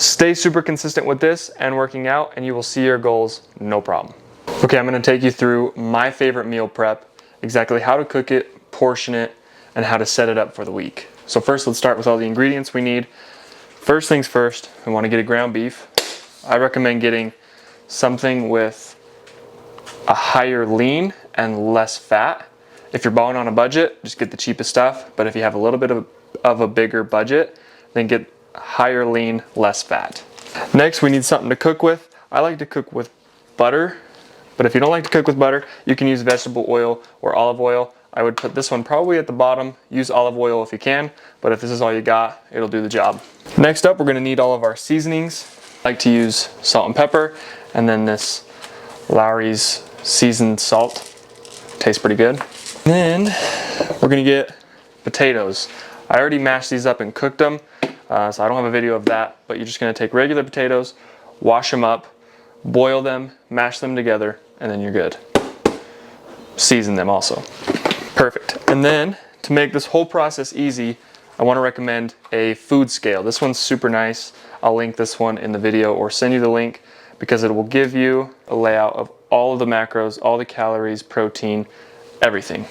Stay super consistent with this and working out, and you will see your goals no problem. Okay, I'm gonna take you through my favorite meal prep, exactly how to cook it, portion it, and how to set it up for the week. So first, let's start with all the ingredients we need. First things first, we wanna get a ground beef. I recommend getting something with a higher lean and less fat. If you're balling on a budget, just get the cheapest stuff. But if you have a little bit of a bigger budget, then get higher lean, less fat. Next, we need something to cook with. I like to cook with butter. But if you don't like to cook with butter, you can use vegetable oil or olive oil. I would put this one probably at the bottom. Use olive oil if you can, but if this is all you got, it'll do the job. Next up, we're gonna need all of our seasonings. I like to use salt and pepper, and then this Lawry's seasoned salt. Tastes pretty good. Then we're gonna get potatoes. I already mashed these up and cooked them, so I don't have a video of that, but you're just gonna take regular potatoes, wash them up, boil them, mash them together, and then you're good. Season them also. Perfect. And then to make this whole process easy, I want to recommend a food scale. This one's super nice. I'll link this one in the video or send you the link because it will give you a layout of all of the macros, all the calories, protein, everything.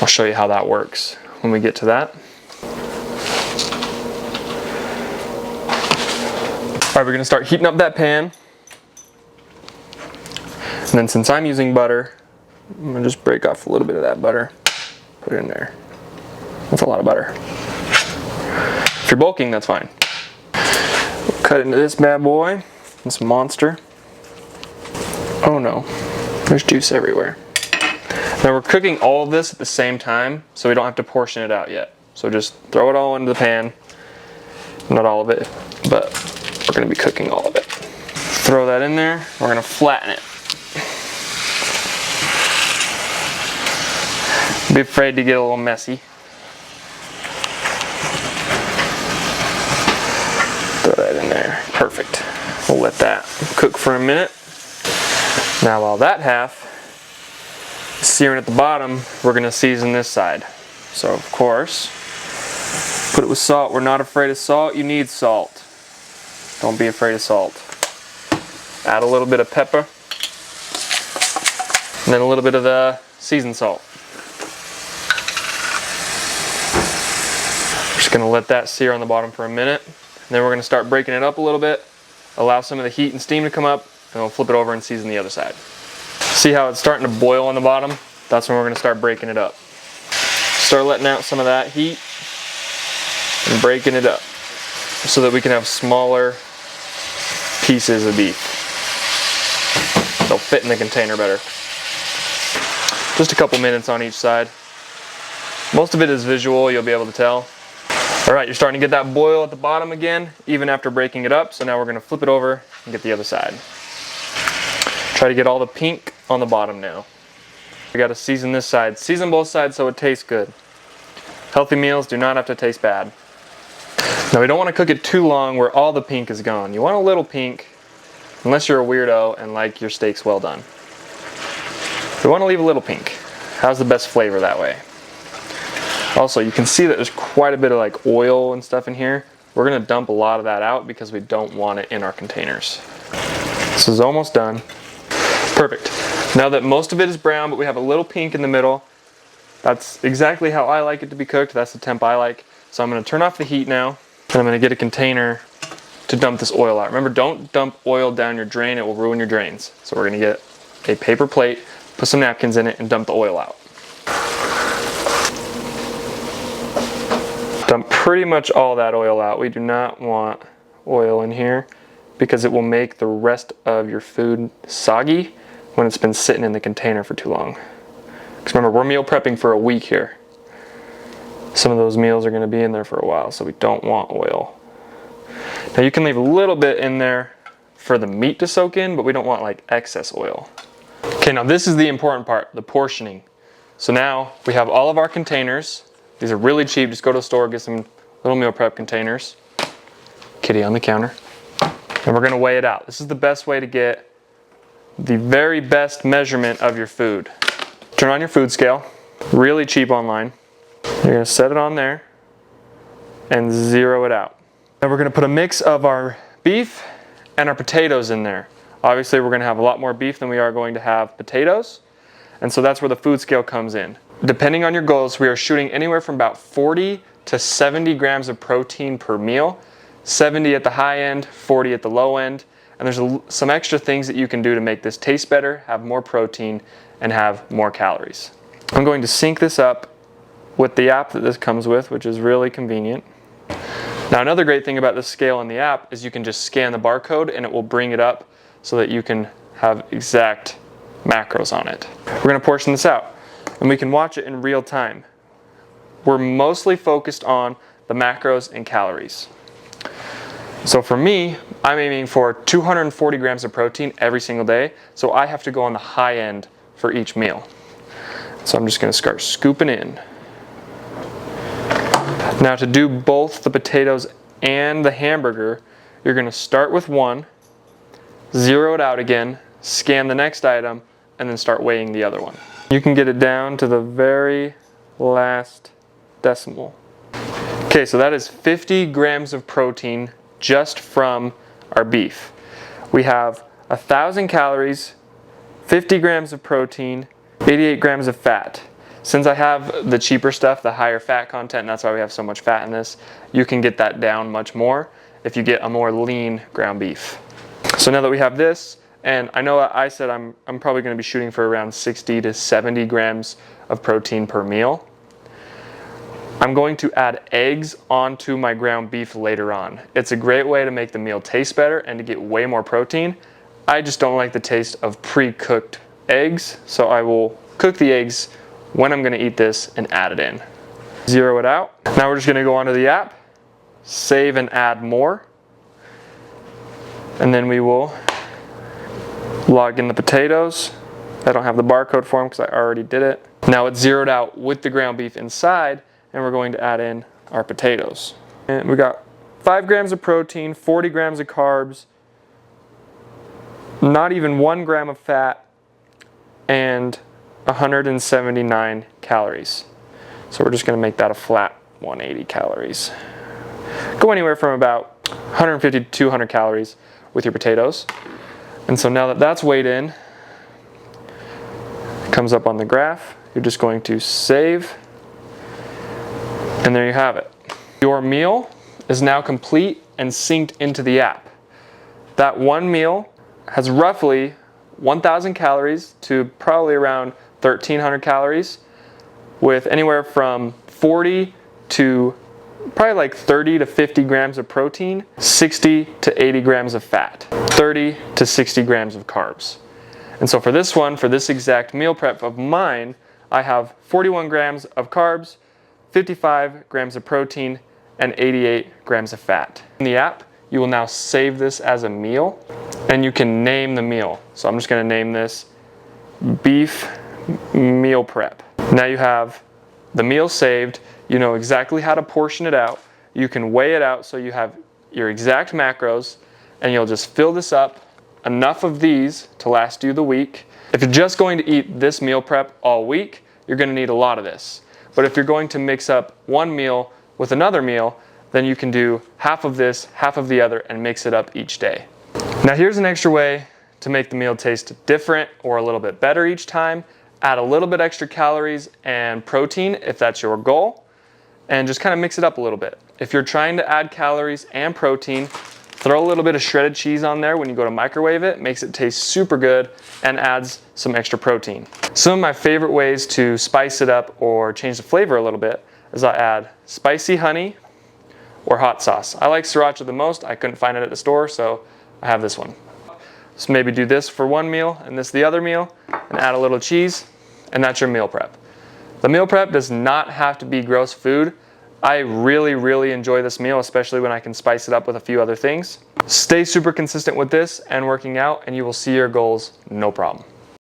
I'll show you how that works when we get to that. All right, we're gonna start heating up that pan. And then since I'm using butter, I'm gonna just break off a little bit of that butter, put it in there. That's a lot of butter. If you're bulking, that's fine. We'll cut into this bad boy, this monster. Oh no, there's juice everywhere. Now we're cooking all of this at the same time, so we don't have to portion it out yet. So just throw it all into the pan. Not all of it, but we're gonna be cooking all of it. Throw that in there, we're gonna flatten it. Be afraid to get a little messy. Throw that in there, perfect. We'll let that cook for a minute. Now while that half is searing at the bottom, we're gonna season this side. So of course, put it with salt. We're not afraid of salt, you need salt. Don't be afraid of salt. Add a little bit of pepper, and then a little bit of the seasoned salt. Just gonna let that sear on the bottom for a minute. And then we're gonna start breaking it up a little bit, allow some of the heat and steam to come up, and we'll flip it over and season the other side. See how it's starting to boil on the bottom? That's when we're gonna start breaking it up. Start letting out some of that heat and breaking it up so that we can have smaller pieces of beef. They'll fit in the container better. Just a couple minutes on each side. Most of it is visual, you'll be able to tell. All right, you're starting to get that boil at the bottom again, even after breaking it up. So now we're gonna flip it over and get the other side. Try to get all the pink on the bottom now. We gotta season this side. Season both sides so it tastes good. Healthy meals do not have to taste bad. Now we don't wanna cook it too long where all the pink is gone. You want a little pink, unless you're a weirdo and like your steaks well done. We wanna leave a little pink. How's the best flavor that way? Also, you can see that there's quite a bit of like oil and stuff in here. We're gonna dump a lot of that out because we don't want it in our containers. This is almost done. Perfect. Now that most of it is brown, but we have a little pink in the middle, that's exactly how I like it to be cooked. That's the temp I like. So I'm gonna turn off the heat now, and I'm gonna get a container to dump this oil out. Remember, don't dump oil down your drain, it will ruin your drains. So we're gonna get a paper plate, put some napkins in it, and dump the oil out. Dump pretty much all that oil out. We do not want oil in here because it will make the rest of your food soggy when it's been sitting in the container for too long. Because remember, we're meal prepping for a week here. Some of those meals are going to be in there for a while, so we don't want oil. Now you can leave a little bit in there for the meat to soak in, but we don't want like excess oil. Okay, now this is the important part, the portioning. So now we have all of our containers. These are really cheap. Just go to the store, get some little meal prep containers. Kitty on the counter. And we're gonna weigh it out. This is the best way to get the very best measurement of your food. Turn on your food scale, really cheap online. You're gonna set it on there and zero it out. Now we're gonna put a mix of our beef and our potatoes in there. Obviously we're gonna have a lot more beef than we are going to have potatoes. And so that's where the food scale comes in. Depending on your goals, we are shooting anywhere from about 40 to 70 grams of protein per meal. 70 at the high end, 40 at the low end. And there's some extra things that you can do to make this taste better, have more protein, and have more calories. I'm going to sync this up with the app that this comes with, which is really convenient. Now another great thing about this scale on the app is you can just scan the barcode and it will bring it up so that you can have exact macros on it. We're going to portion this out and we can watch it in real time. We're mostly focused on the macros and calories. So for me, I'm aiming for 240 grams of protein every single day, so I have to go on the high end for each meal. So I'm just going to start scooping in. Now to do both the potatoes and the hamburger, you're going to start with one, zero it out again, scan the next item, and then start weighing the other one. You can get it down to the very last decimal. Okay, so that is 50 grams of protein just from our beef. We have 1,000 calories, 50 grams of protein, 88 grams of fat. Since I have the cheaper stuff, the higher fat content, and that's why we have so much fat in this, you can get that down much more if you get a more lean ground beef. So now that we have this, and I know I said I'm probably going to be shooting for around 60 to 70 grams of protein per meal. I'm going to add eggs onto my ground beef later on. It's a great way to make the meal taste better and to get way more protein. I just don't like the taste of pre-cooked eggs, so I will cook the eggs when I'm going to eat this and add it in. Zero it out. Now we're just going to go onto the app, save and add more, and then we will log in the potatoes. I don't have the barcode for them because I already did it. Now it's zeroed out with the ground beef inside, and we're going to add in our potatoes. And we got 5 grams of protein, 40 grams of carbs, not even 1 gram of fat, and 179 calories. So we're just going to make that a flat 180 calories. Go anywhere from about 150 to 200 calories with your potatoes. And so now that that's weighed in, it comes up on the graph. You're just going to save. And there you have it. Your meal is now complete and synced into the app. That one meal has roughly 1,000 calories to probably around 1,300 calories with anywhere from 40 to probably like 30 to 50 grams of protein, 60 to 80 grams of fat, 30 to 60 grams of carbs. And so for this one, for this exact meal prep of mine, I have 41 grams of carbs, 55 grams of protein, and 88 grams of fat. In the app, you will now save this as a meal, and you can name the meal. So I'm just going to name this beef meal prep. Now you have the meal saved. You know exactly how to portion it out. You can weigh it out so you have your exact macros, and you'll just fill this up, enough of these to last you the week. If you're just going to eat this meal prep all week, you're going to need a lot of this. But if you're going to mix up one meal with another meal, then you can do half of this, half of the other, and mix it up each day. Now here's an extra way to make the meal taste different or a little bit better each time. Add a little bit extra calories and protein if that's your goal, and just kind of mix it up a little bit. If you're trying to add calories and protein, throw a little bit of shredded cheese on there when you go to microwave it. Makes it taste super good and adds some extra protein. Some of my favorite ways to spice it up or change the flavor a little bit is I add spicy honey or hot sauce. I like sriracha the most. I couldn't find it at the store, so I have this one. So maybe do this for one meal and this the other meal, and add a little cheese, and that's your meal prep. The meal prep does not have to be gross food. I really enjoy this meal, especially when I can spice it up with a few other things. Stay super consistent with this and working out, and you will see your goals no problem.